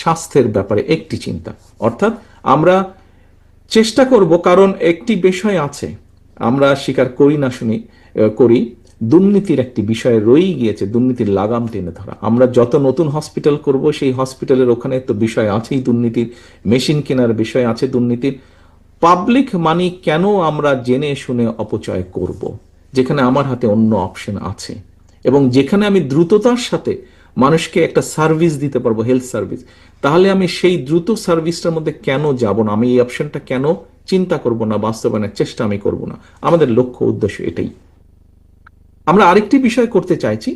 স্বাস্থ্যের ব্যাপারে একটি চিন্তা। অর্থাৎ আমরা চেষ্টা করব, কারণ একটি বিষয় আছে আমরা স্বীকার করি না শুনি করি, দুর্নীতির একটি বিষয় রয়েই গিয়েছে, দুর্নীতির লাগাম টেনে ধরা। আমরা যত নতুন হসপিটাল করব সেই হসপিটালের ওখানে তো বিষয় আছেই দুর্নীতির, মেশিন কেনার বিষয় আছে দুর্নীতির। পাবলিক মানি কেন আমরা জেনে শুনে অপচয় করব, যেখানে আমার হাতে অন্য অপশন আছে এবং যেখানে আমি দ্রুততার সাথে মানুষকে একটা সার্ভিস দিতে পারবো, হেলথ সার্ভিস, তাহলে আমি সেই দ্রুত সার্ভিসটার মধ্যে কেন যাব না? আমি এই অপশনটা কেন চিন্তা করব না, বাস্তবায়নের চেষ্টা আমি করব না? আমাদের লক্ষ্য উদ্দেশ্য এটাই। আমরা আরেকটি বিষয় করতে চাইছি।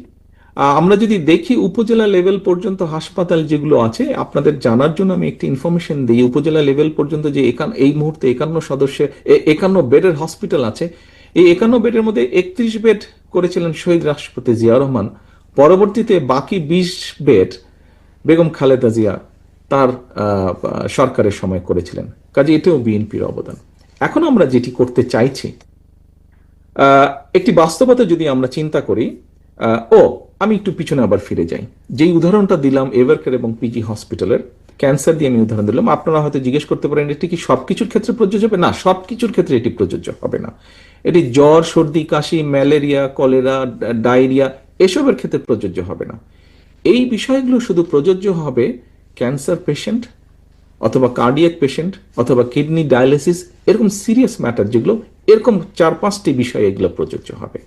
আমরা যদি দেখি উপজেলা লেভেল পর্যন্ত হাসপাতাল যেগুলো আছে, আপনাদের জানার জন্য আমি একটি ইনফরমেশন দিই। উপজেলা লেভেল পর্যন্ত যে এই মুহূর্তে 51 বেডের হসপিটাল আছে, এই 51 বেডের মধ্যে 31 বেড করেছিলেন শহীদ রাষ্ট্রপতি জিয়া রহমান। পরবর্তীতে বাকি 20 বেড বেগম খালেদা জিয়া তার সরকারের সময় করেছিলেন। কাজে এটাও বিএনপির অবদান। এখন আমরা যেটি করতে চাইছি, একটি বাস্তবতা যদি আমরা চিন্তা করি, ও আমি একটু পিছনে আবার ফিরে যাই। যেই উদাহরণটা দিলাম এভারকেয়ার এবং পিজি হসপিটালের, ক্যান্সার দিয়ে আমি উদাহরণ দিলাম। আপনারা হয়তো জিজ্ঞেস করতে পারেন এটি কি সবকিছুর ক্ষেত্রে প্রযোজ্য হবে? না, সবকিছুর ক্ষেত্রে এটি প্রযোজ্য হবে না। এটি জ্বর, সর্দি, কাশি, ম্যালেরিয়া, কলেরা, ডায়রিয়া এসবের ক্ষেত্রে প্রযোজ্য হবে না। এই বিষয়গুলো শুধু প্রযোজ্য হবে ক্যান্সার পেশেন্ট অথবা কার্ডিয়াক পেশেন্ট অথবা কিডনি ডায়ালিসিস, এরকম সিরিয়াস ম্যাটার যেগুলো, এরকম 4-5টি বিষয় এগুলো প্রযোজ্য হবে।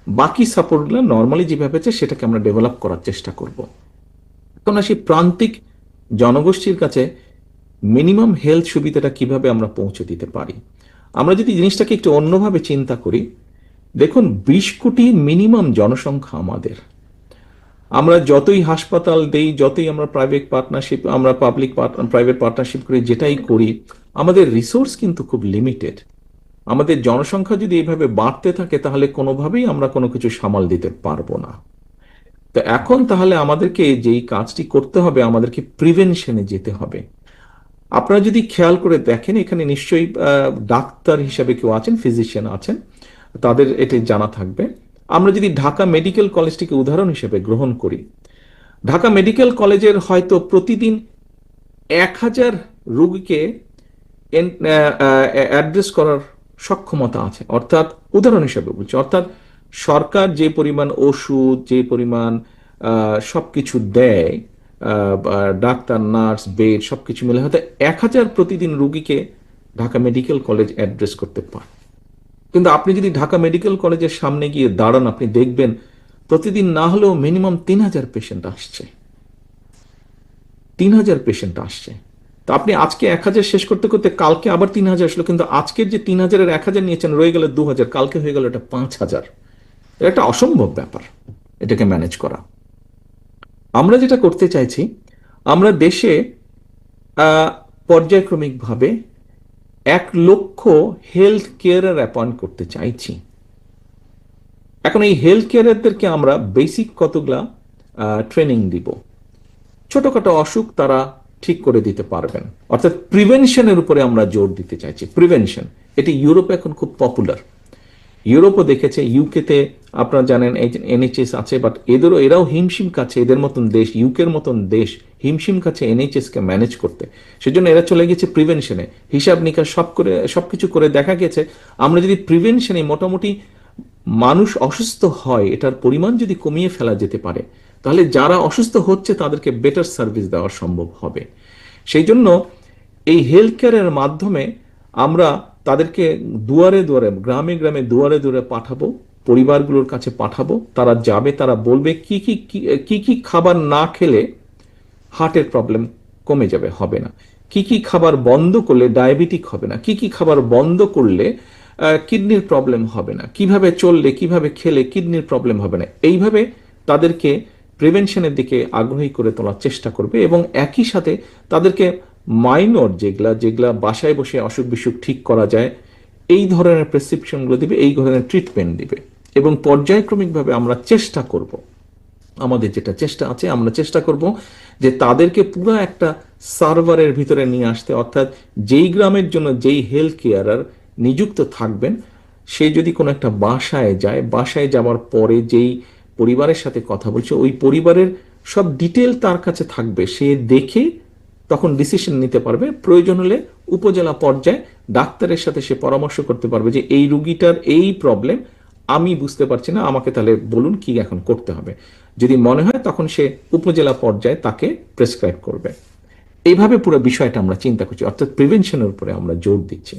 বাকি সাপোর্টগুলো নর্মালি যেভাবে আছে সেটাকে আমরা ডেভেলপ করার চেষ্টা করব। এখন আসি প্রান্তিক জনগোষ্ঠীর কাছে মিনিমাম হেলথ সুবিধাটা কিভাবে আমরা পৌঁছে দিতে পারি। আমরা যদি জিনিসটাকে একটু অন্যভাবে চিন্তা করি, দেখুন 20 কোটি মিনিমাম জনসংখ্যা আমাদের। আমরা যতই হাসপাতাল দেই, যতই আমরা প্রাইভেট পার্টনারশিপ, আমরা পাবলিক প্রাইভেট পার্টনারশিপ করি, যেটাই করি, আমাদের রিসোর্স কিন্তু খুব লিমিটেড। আমাদের জনসংখ্যা যদি এইভাবে বাড়তে থাকে তাহলে কোনোভাবেই আমরা কোনো কিছু সামাল দিতে পারবো না। তো এখন তাহলে আমাদেরকে যেই কাজটি করতে হবে, আমাদেরকে প্রিভেনশনে যেতে হবে। আপনারা যদি খেয়াল করে দেখেন, এখানে নিশ্চয়ই ডাক্তার হিসাবে কেউ আছেন, ফিজিশিয়ান আছেন, তাদের এটি জানা থাকবে। আমরা যদি ঢাকা মেডিকেল কলেজটিকে উদাহরণ হিসেবে গ্রহণ করি, ঢাকা মেডিকেল কলেজের হয়তো প্রতিদিন 1000 রোগীকে অ্যাড্রেস করার সক্ষমতা আছে। অর্থাৎ উদাহরণ হিসেবে বলছি, অর্থাৎ সরকার যে পরিমাণ ওষুধ, যে পরিমাণ সবকিছু দেয়, ডাক্তার, নার্স, বেড সবকিছু মিলে হয়তো 1000 প্রতিদিন রোগীকে ঢাকা মেডিকেল কলেজ অ্যাড্রেস করতে পারে। কিন্তু আপনি যদি ঢাকা মেডিকেল কলেজের সামনে গিয়ে দাঁড়ান, আপনি দেখবেন প্রতিদিন না হলেও মিনিমাম 3000 পেশেন্ট আসছে। 3000 পেশেন্ট আসছে। তো আপনি আজকে 1000 শেষ করতে করতে কালকে আবার 3000 আসলো, কিন্তু আজকের যে 3000-এর 1000 নিয়েছেন রয়ে গেল 2000, কালকে হয়ে গেল এটা 5000। এটা একটা অসম্ভব ব্যাপার এটাকে ম্যানেজ করা। আমরা যেটা করতে চাইছি, আমরা দেশে পর্যায়ক্রমিকভাবে 1 লক্ষ হেলথ কেয়ারার অ্যাপয়েন্ট করতে চাইছি। এখন এই হেলথ কেয়ারারদেরকে আমরা বেসিক কতগুলা ট্রেনিং দিব। ছোটখাটো অসুখ তারা ঠিক করে দিতে পারবেন। অর্থাৎ প্রিভেনশনের উপরে আমরা জোর দিতে চাইছি। প্রিভেনশন, এটি ইউরোপে এখন খুব পপুলার। ইউরোপও দেখেছে, ইউকেতে আপনারা জানেন এনএইচএস আছে, বাট এরাও হিমশিম কাছে, এদের মতন দেশ, ইউকের মতন দেশ হিমশিম কাছে এনএইচএস কে ম্যানেজ করতে। সেজন্য এরা চলে গেছে প্রিভেনশনে। হিসাব নিকাশ সবকিছু করে দেখা গেছে আমরা যদি প্রিভেনশনে মোটামুটি মানুষ অসুস্থ হয় এটার পরিমাণ যদি কমিয়ে ফেলা যেতে পারে, তাহলে যারা অসুস্থ হচ্ছে তাদেরকে বেটার সার্ভিস দেওয়া সম্ভব হবে। সেই জন্য এই হেলথ কেয়ারের মাধ্যমে আমরা তাদেরকে দুয়ারে দুয়ারে, গ্রামে গ্রামে দুয়ারে দুয়ারে পাঠাবো, পরিবারগুলোর কাছে পাঠাবো। তারা যাবে, তারা বলবে কি কি খাবার না খেলে হার্টের প্রবলেম কমে যাবে, হবে না, কি কি খাবার বন্ধ করলে ডায়াবেটিক হবে না, কি কি খাবার বন্ধ করলে কিডনির প্রবলেম হবে না, কিভাবে চললে কিভাবে খেলে কিডনির প্রবলেম হবে না। এইভাবে তাদেরকে প্রিভেনশনের দিকে আগ্রহী করে তোলার চেষ্টা করবে এবং একই সাথে তাদেরকে মাইনর যেগুলা বাসায় বসে অসুখ বিসুখ ঠিক করা যায় এই ধরনের প্রেসক্রিপশনগুলো দিবে, এই ধরনের ট্রিটমেন্ট দিবে। এবং পর্যায়ক্রমিকভাবে আমরা চেষ্টা করব, আমাদের যেটা চেষ্টা আছে, আমরা চেষ্টা করব যে তাদেরকে পুরো একটা সার্ভারের ভিতরে নিয়ে আসতে। অর্থাৎ যেই গ্রামের জন্য যেই হেলথ কেয়ারার নিযুক্ত থাকবেন, সে যদি কোনো একটা বাসায় যায়, বাসায় যাওয়ার পরে যেই পরিবারের সাথে কথা বলছে ওই পরিবারের সব ডিটেল তার কাছে থাকবে। সে দেখে তখন ডিসিশন নিতে পারবে। প্রয়োজন হলে উপজেলা পর্যায়ে ডাক্তারের সাথে সে পরামর্শ করতে পারবে যে এই রুগীটার এই প্রবলেম, আমি বুঝতে পারছি না, আমাকে তাহলে বলুন কি এখন করতে হবে। যদি মনে হয় তখন সে উপজেলা পর্যায়ে তাকে প্রেসক্রাইব করবে। এইভাবে পুরো বিষয়টা আমরা চিন্তা করছি, অর্থাৎ প্রিভেনশনের উপরে আমরা জোর দিচ্ছি।